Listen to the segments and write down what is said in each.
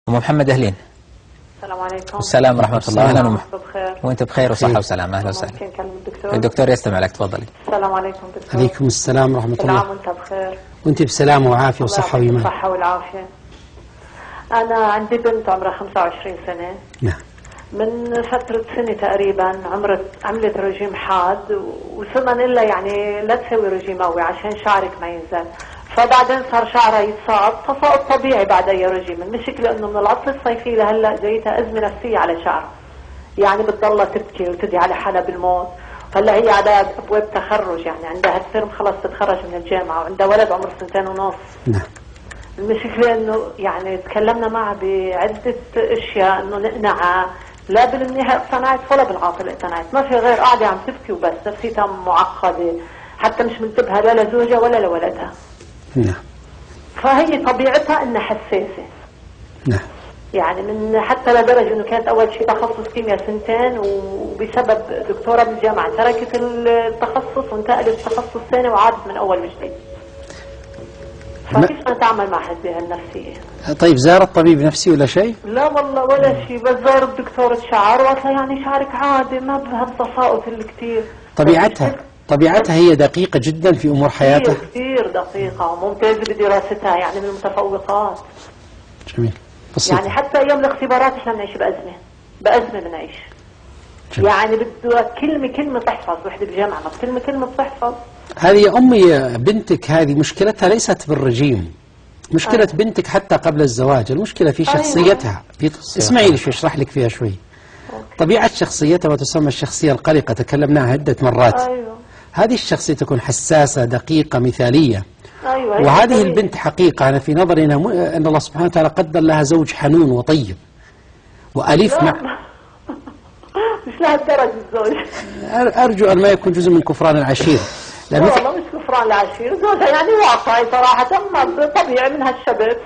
أم محمد أهلين. السلام عليكم. السلام ورحمة الله. أهلا بخير. وأنت بخير وصحة وسلامة. أهلا وسهلا. ممكن كلمة الدكتور؟ الدكتور يستمع لك، تفضلي. السلام عليكم دكتور. عليكم السلام ورحمة الله. نعم وأنت بخير. وأنت بسلامة وعافية وصحة وإيمان. الصحة والعافية. أنا عندي بنت عمرها 25 سنة. نعم. من فترة سنة تقريبا عملت رجيم حاد، وصرنا نقول لها يعني لا تسوي رجيم قوي عشان شعرك ما ينزل. فبعدين صار شعرها يتصاب، فصار طبيعي بعد أي رجيم. المشكلة إنه من العطلة الصيفية لهلا جايتها أزمة نفسية على شعرها، يعني بتضلها تبكي وتدعي على حالها بالموت. هلا هي على أبواب تخرج، يعني عندها الترم خلص تتخرج من الجامعة، وعندها ولد عمره 2.5 سنين. نعم. المشكلة إنه يعني تكلمنا معها بعدة أشياء إنه نقنعها، لا بالنهاية اقتنعت ولا بالعاطل اقتنعت، ما في غير قاعدة عم تبكي وبس، نفسيتها معقدة، حتى مش منتبهة لا لزوجها ولا لولدها. نعم. فهي طبيعتها انها حساسة. نعم. يعني من حتى لدرجة انه كانت اول شيء تخصص كيمياء 2 سنين، وبسبب دكتورة بالجامعة تركت التخصص وانتقلت تخصص ثاني وعادت من اول وجديد. فكيف نتعامل مع هذه النفسية؟ طيب زارت طبيب نفسي ولا شيء؟ لا والله ولا شيء، بس زارت دكتورة شعر وقالت لها يعني شعرك عادي، ما بهالتساقط اللي كثير. طبيعتها هي دقيقة جدا في أمور حياتها. كثير دقيقة وممتازة بدراستها، يعني من المتفوقات. جميل. بسيط. يعني حتى أيام الاختبارات احنا بنعيش بأزمة بنعيش. جميل. يعني بده كلمة تحفظ، وحدة بالجامعة كلمة بتحفظ. هذه يا أمي بنتك هذه مشكلتها ليست بالرجيم، مشكلة بنتك حتى قبل الزواج، المشكلة في شخصيتها. اسمعي شو اشرح لك فيها شوي. طبيعة شخصيتها ما تسمى الشخصية القلقة، تكلمناها عدة مرات. أيوة. هذه الشخصية تكون حساسة دقيقة مثالية. أيوة. وهذه البنت حقيقة أنا في نظري أن الله سبحانه وتعالى قدر لها زوج حنون وطيب وأليف مع مش لهالدرجة الزوج. أرجو أن ما يكون جزء من كفران العشير. لا والله مش كفران العشير، زوجها يعني واقعي صراحة، ما طبيعي من هالشباب.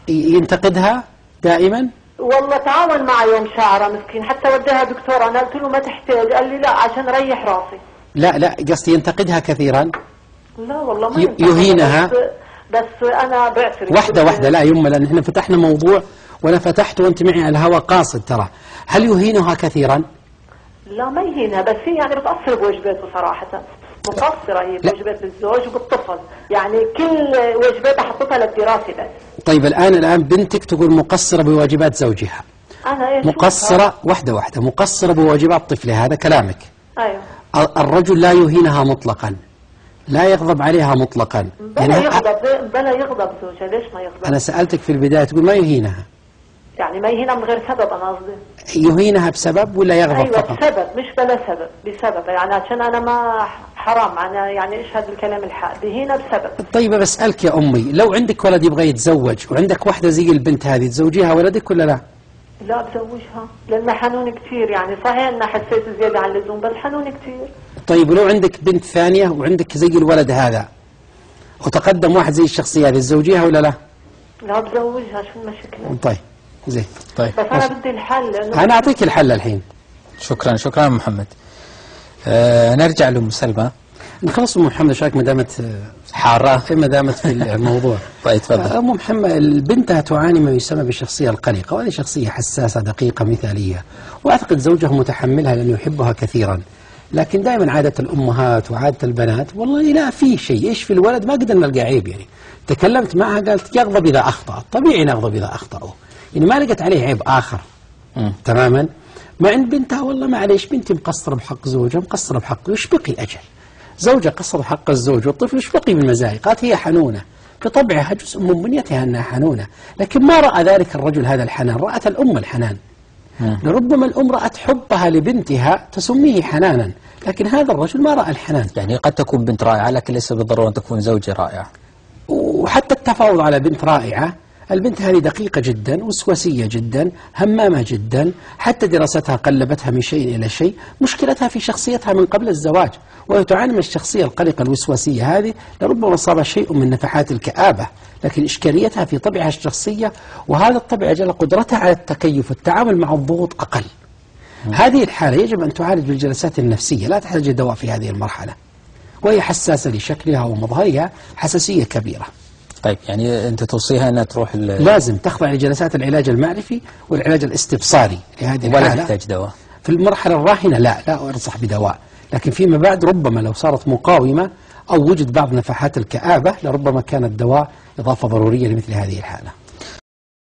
ينتقدها دائما؟ والله تعاون مع يوم شعره مسكين، حتى وديها دكتور، أنا قلت له ما تحتاج، قال لي لا عشان ريح راسي. لا قصدي ينتقدها كثيرا. لا والله ما يهينها. بس أنا بعترف. واحدة لا يمه، لأن احنا فتحنا موضوع وأنا فتحت وأنت معي على الهواء قاصد ترى. هل يهينها كثيرا؟ لا ما يهينها، بس هي يعني بتقصر بواجباته صراحة، مقصرة هي بواجبات الزوج وبالطفل، يعني كل واجباتها حطتها للدراسة بس. طيب الآن بنتك تقول مقصرة بواجبات زوجها. أنا إيش مقصرة واحدة مقصرة بواجبات طفلها، هذا كلامك. أيوه. الرجل لا يهينها مطلقا، لا يغضب عليها مطلقا. بلا يغضب زوجها، ليش ما يغضب؟ أنا سألتك في البداية تقول ما يهينها. يعني ما يهينها من غير سبب، أنا قصدي. يهينها بسبب ولا يغضب أيوة فقط؟ بسبب، مش بلا سبب، بسبب، يعني عشان أنا ما حرام، أنا يعني إيش هذا الكلام الحق، بهينها بسبب. طيب بسألك يا أمي، لو عندك ولد يبغى يتزوج وعندك واحدة زي البنت هذه، تزوجيها ولدك ولا لا؟ لا بزوجها، لأنها حنون كثير، يعني صحيح أنها حساسة زيادة عن اللزوم، بس حنون كثير. طيب ولو عندك بنت ثانية وعندك زي الولد هذا وتقدم واحد زي الشخصية هذه، تزوجيها ولا لا؟ لا بزوجها، شو المشكلة؟ طيب زين. طيب بس أنا بدي الحل، لأنه أنا أعطيك الحل الحين. شكرا محمد. نرجع لأم سلمى. نخلص أم محمد شاك ما دامت حارة، ما دامت في الموضوع. طيب تفضل. أم محمد بنتها تعاني ما يسمى بالشخصية القلقة، وهذه شخصية حساسة دقيقة مثالية، وأعتقد زوجها متحملها لأنه يحبها كثيرا. لكن دائما عادة الأمهات وعادة البنات والله لا في شيء، إيش في الولد ما قدرنا نلقى عيب. يعني تكلمت معها قالت يغضب إذا أخطأ، طبيعي نغضب إذا أخطأوا، يعني ما لقت عليه عيب آخر. تماما. ما عند بنتها والله معليش بنتي مقصرة بحق زوجها، مقصرة بحق، وش بقي أجل زوجها قصر حق الزوج والطفل، وش بقي من مزايا؟ قالت هي حنونة بطبعها، جزء من بنيتها أنها حنونة، لكن ما رأى ذلك الرجل هذا الحنان، رأت الأم الحنان. لربما الأم رأت حبها لبنتها تسميه حنانا، لكن هذا الرجل ما رأى الحنان. يعني قد تكون بنت رائعة لكن ليس بالضرورة أن تكون زوجة رائعة. وحتى التفاوض على بنت رائعة، البنت هذه دقيقة جدا، وسواسية جدا، همامة جدا، حتى دراستها قلبتها من شيء إلى شيء، مشكلتها في شخصيتها من قبل الزواج، وهي تعاني من الشخصية القلقة الوسواسية هذه، لربما أصابها شيء من نفحات الكآبة، لكن إشكاليتها في طبعها الشخصية، وهذا الطبع جل قدرتها على التكيف والتعامل مع الضغوط أقل. هذه الحالة يجب أن تعالج بالجلسات النفسية، لا تحتاج دواء في هذه المرحلة، وهي حساسة لشكلها ومظهرها، حساسية كبيرة. طيب يعني أنت توصيها أنها تروح لازم تخضع لجلسات العلاج المعرفي والعلاج الاستبصاري لهذه ولا الحالة. تحتاج دواء؟ في المرحلة الراهنة لا أنصح بدواء، لكن فيما بعد ربما لو صارت مقاومة أو وجد بعض نفحات الكآبة لربما كان الدواء إضافة ضرورية لمثل هذه الحالة.